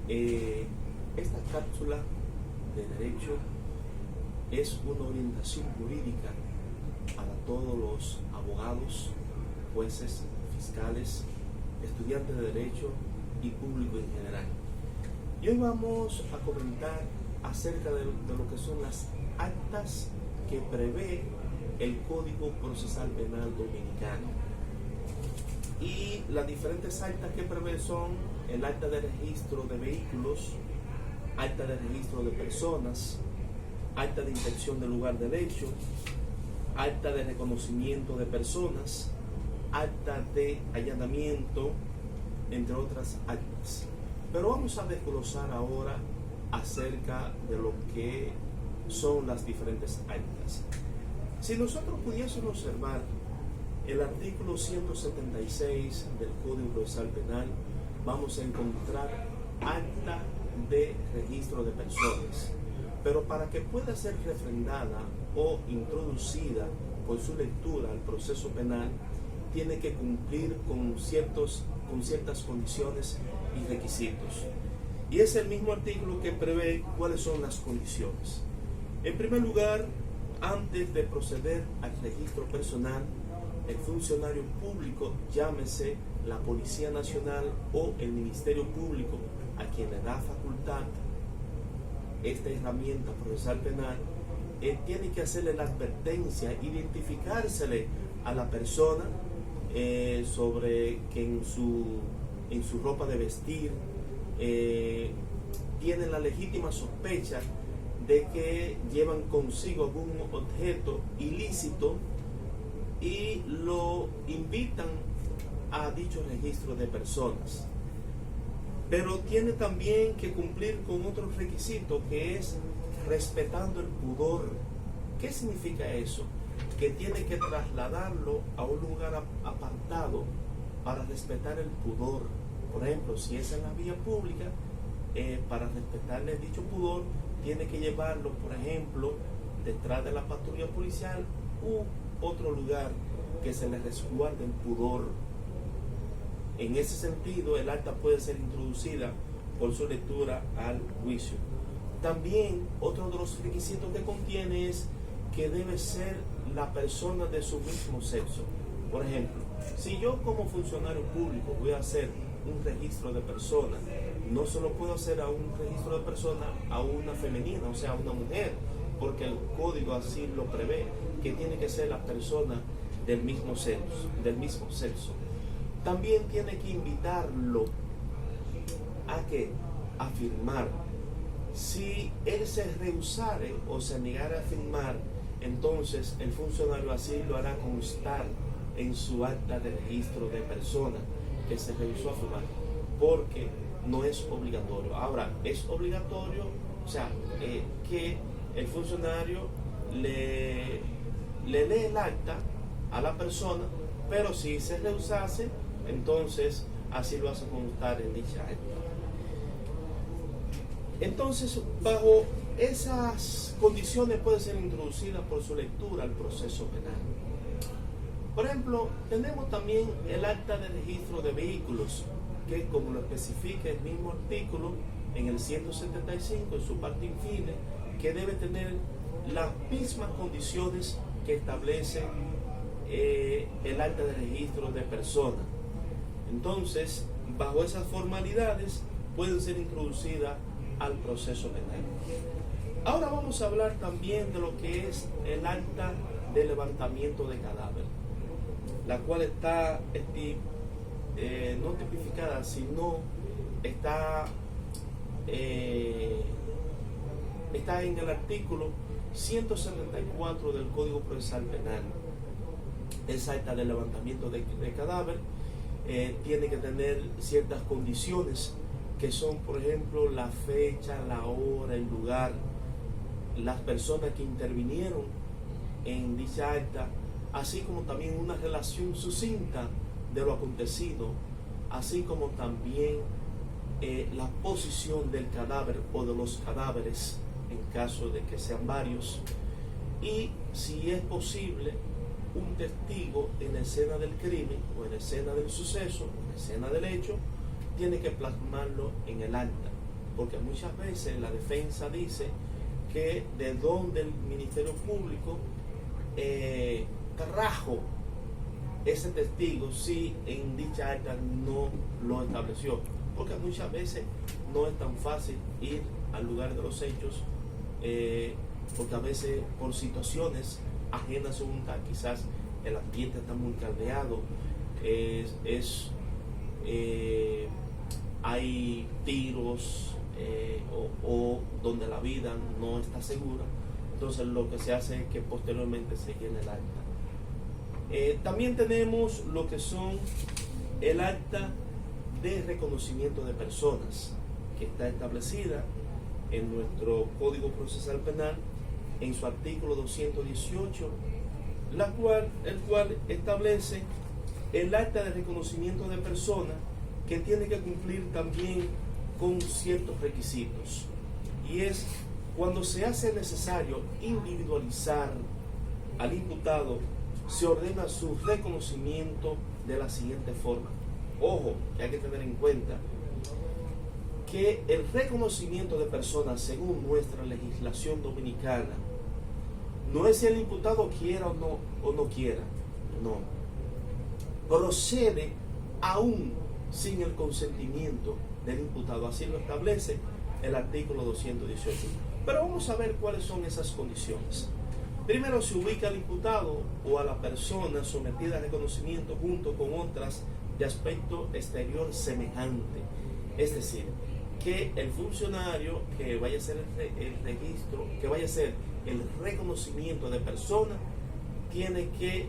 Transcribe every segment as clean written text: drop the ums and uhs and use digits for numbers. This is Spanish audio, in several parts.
Esta cápsula de derecho es una orientación jurídica para todos los abogados, jueces, fiscales, estudiantes de derecho y público en general. Y hoy vamos a comentar acerca de lo que son las actas que prevé el Código Procesal Penal Dominicano. Y las diferentes actas que prevé son el acta de registro de vehículos, acta de registro de personas, acta de inspección del lugar del hecho, acta de reconocimiento de personas, acta de allanamiento, entre otras actas. Pero vamos a desglosar ahora acerca de lo que son las diferentes actas. Si nosotros pudiésemos observar el artículo 176 del Código Procesal Penal, vamos a encontrar acta de registro de personas. Pero para que pueda ser refrendada o introducida por su lectura al proceso penal, tiene que cumplir con ciertas condiciones y requisitos. Y es el mismo artículo que prevé cuáles son las condiciones. En primer lugar, antes de proceder al registro personal, el funcionario público, llámese la Policía Nacional o el Ministerio Público, a quien le da facultad esta herramienta procesal penal, tiene que hacerle la advertencia, identificársele a la persona sobre que en su ropa de vestir tienen la legítima sospecha de que llevan consigo algún objeto ilícito y lo invitan a dicho registro de personas. Pero tiene también que cumplir con otro requisito, que es respetando el pudor. ¿Qué significa eso? Que tiene que trasladarlo a un lugar apartado para respetar el pudor. Por ejemplo, si es en la vía pública, para respetarle dicho pudor, tiene que llevarlo, por ejemplo, detrás de la patrulla policial u otro lugar que se le resguarde el pudor. En ese sentido, el acta puede ser introducida por su lectura al juicio. También, otro de los requisitos que contiene es que debe ser la persona de su mismo sexo. Por ejemplo, si yo como funcionario público voy a hacer un registro de personas, no solo puedo hacer a un registro de personas a una femenina, o sea, a una mujer, porque el código así lo prevé, que tiene que ser la persona del mismo sexo. También tiene que invitarlo a firmar. Si él se rehusare o se negara a firmar, entonces el funcionario así lo hará constar en su acta de registro de persona que se rehusó a firmar, porque no es obligatorio. Ahora, es obligatorio, o sea, que el funcionario le lee el acta a la persona, pero si se rehusase, entonces así lo hace constar en dicha acta. Entonces, bajo esas condiciones puede ser introducida por su lectura al proceso penal. Por ejemplo, tenemos también el acta de registro de vehículos, que como lo especifica el mismo artículo en el 175, en su parte infine, que debe tener las mismas condiciones que establece el acta de registro de persona. Entonces, bajo esas formalidades pueden ser introducidas al proceso penal. Ahora vamos a hablar también de lo que es el acta de levantamiento de cadáver, la cual está no tipificada, sino está en el artículo 174 del Código Procesal Penal. Esa acta de levantamiento de cadáver tiene que tener ciertas condiciones, que son, por ejemplo, la fecha, la hora, el lugar, las personas que intervinieron en dicha acta, así como también una relación sucinta de lo acontecido, así como también la posición del cadáver o de los cadáveres en caso de que sean varios, y si es posible un testigo en la escena del crimen o en la escena del suceso, en la escena del hecho, tiene que plasmarlo en el acta. porque muchas veces la defensa dice que de donde el Ministerio Público trajo ese testigo si en dicha acta no lo estableció, porque muchas veces no es tan fácil ir al lugar de los hechos, porque a veces por situaciones ajenas a un quizás el ambiente está muy caldeado, hay tiros o donde la vida no está segura. Entonces lo que se hace es que posteriormente se llene el acta. También tenemos lo que son el acta de reconocimiento de personas, que está establecida en nuestro Código Procesal Penal en su artículo 218, el cual establece el acta de reconocimiento de personas, que tiene que cumplir también con ciertos requisitos, y es cuando se hace necesario individualizar al imputado, se ordena su reconocimiento de la siguiente forma. Ojo, que hay que tener en cuenta que el reconocimiento de personas, según nuestra legislación dominicana, no es si el imputado quiera o no quiera, no. Procede aún sin el consentimiento del imputado, así lo establece el artículo 218. Pero vamos a ver cuáles son esas condiciones. Primero, se ubica al imputado o a la persona sometida a reconocimiento junto con otras de aspecto exterior semejante. Es decir, que el funcionario que vaya a hacer el registro, que vaya a hacer el reconocimiento de persona, tiene que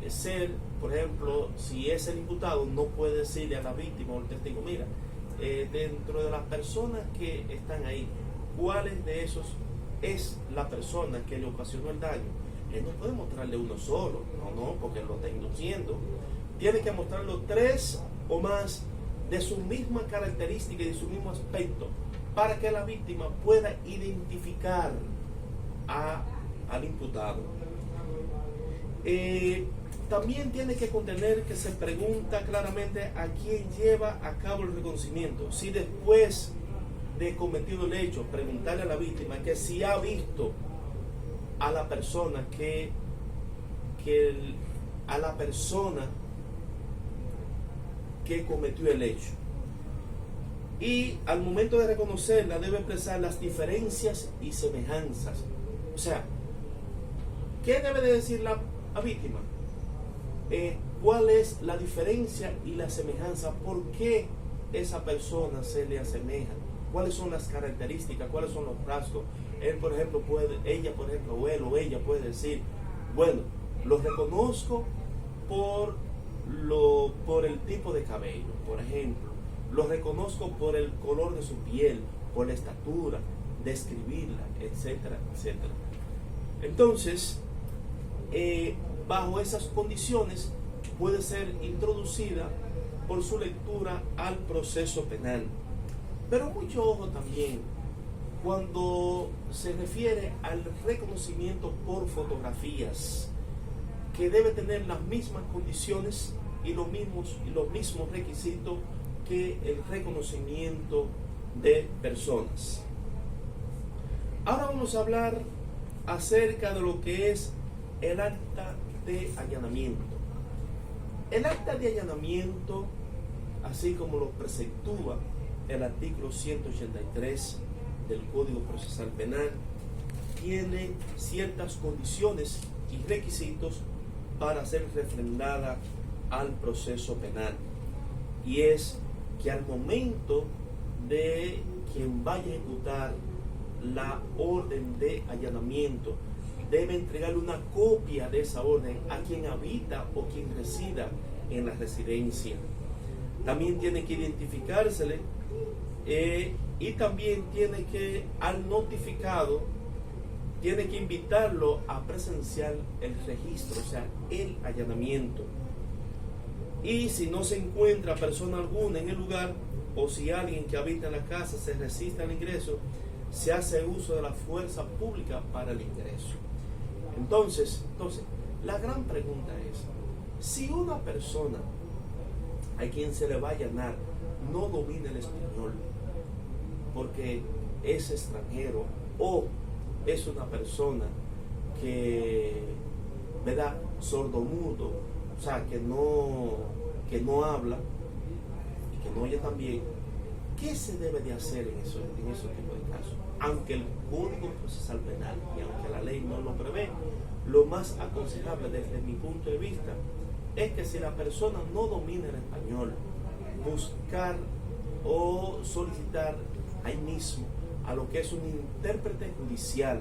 ser, por ejemplo, si es el imputado, no puede decirle a la víctima o al testigo, mira, dentro de las personas que están ahí, ¿cuáles de esos es la persona que le ocasionó el daño? Él no puede mostrarle uno solo, no, porque lo está induciendo. Tiene que mostrarlo 3 o más de su misma característica y de su mismo aspecto, para que la víctima pueda identificar al imputado. También tiene que contener que se pregunta claramente a quién lleva a cabo el reconocimiento. Si después de cometido el hecho, preguntarle a la víctima que si ha visto a la persona que cometió el hecho. Y al momento de reconocerla debe expresar las diferencias y semejanzas. O sea, ¿qué debe de decir la víctima? ¿Cuál es la diferencia y la semejanza? ¿Por qué esa persona se le asemeja? ¿Cuáles son las características? ¿Cuáles son los rasgos? Ella, por ejemplo, o él o ella puede decir, bueno, lo reconozco por el tipo de cabello, por ejemplo. Lo reconozco por el color de su piel, por la estatura, describirla, etcétera, etcétera. Entonces, bajo esas condiciones puede ser introducida por su lectura al proceso penal. Pero mucho ojo también cuando se refiere al reconocimiento por fotografías, que debe tener las mismas condiciones y los mismos requisitos que el reconocimiento de personas. Ahora vamos a hablar acerca de lo que es el acta de allanamiento. El acta de allanamiento, así como lo preceptúa el artículo 183 del Código Procesal Penal, tiene ciertas condiciones y requisitos para ser refrendada al proceso penal, y es que al momento de quien vaya a ejecutar la orden de allanamiento debe entregarle una copia de esa orden a quien habita o quien resida en la residencia. También tiene que identificársele y también tiene que, al notificado, tiene que invitarlo a presenciar el registro, o sea, el allanamiento. Y si no se encuentra persona alguna en el lugar, o si alguien que habita en la casa se resiste al ingreso, se hace uso de la fuerza pública para el ingreso. Entonces, la gran pregunta es, si una persona a quien se le va a allanar no domina el español, ¿por porque es extranjero o es una persona que, ¿verdad?, sordomudo, o sea, que no habla y que no oye también. ¿Qué se debe de hacer en esos tipos de casos? Aunque el Código Procesal Penal y aunque la ley no lo prevé, lo más aconsejable desde mi punto de vista es que si la persona no domina el español, buscar o solicitar ahí mismo a lo que es un intérprete judicial,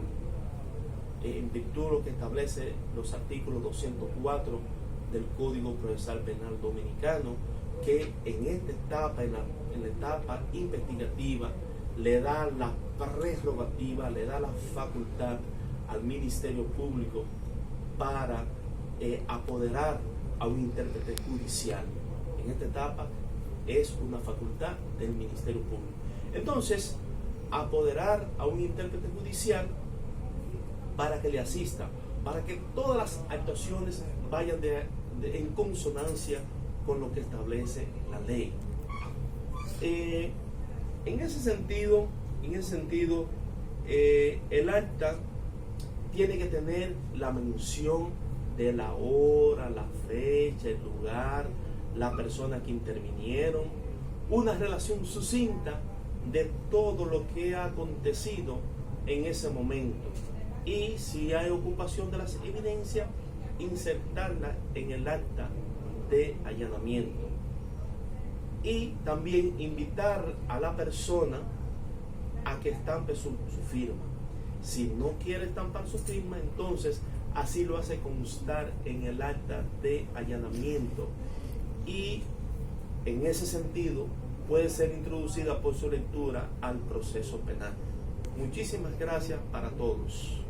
en virtud de lo que establece los artículos 204 del Código Procesal Penal Dominicano, que en esta etapa, en la etapa investigativa, le da la prerrogativa, le da la facultad al Ministerio Público para apoderar a un intérprete judicial. En esta etapa es una facultad del Ministerio Público. Entonces, apoderar a un intérprete judicial para que le asista, para que todas las actuaciones vayan en consonancia con lo que establece la ley. En ese sentido, el acta tiene que tener la mención de la hora, la fecha, el lugar, la persona que intervinieron, una relación sucinta de todo lo que ha acontecido en ese momento, y si hay ocupación de las evidencias, insertarla en el acta de allanamiento, y también invitar a la persona a que estampe su firma. Si no quiere estampar su firma, entonces así lo hace constar en el acta de allanamiento, y en ese sentido puede ser introducida por su lectura al proceso penal. Muchísimas gracias para todos.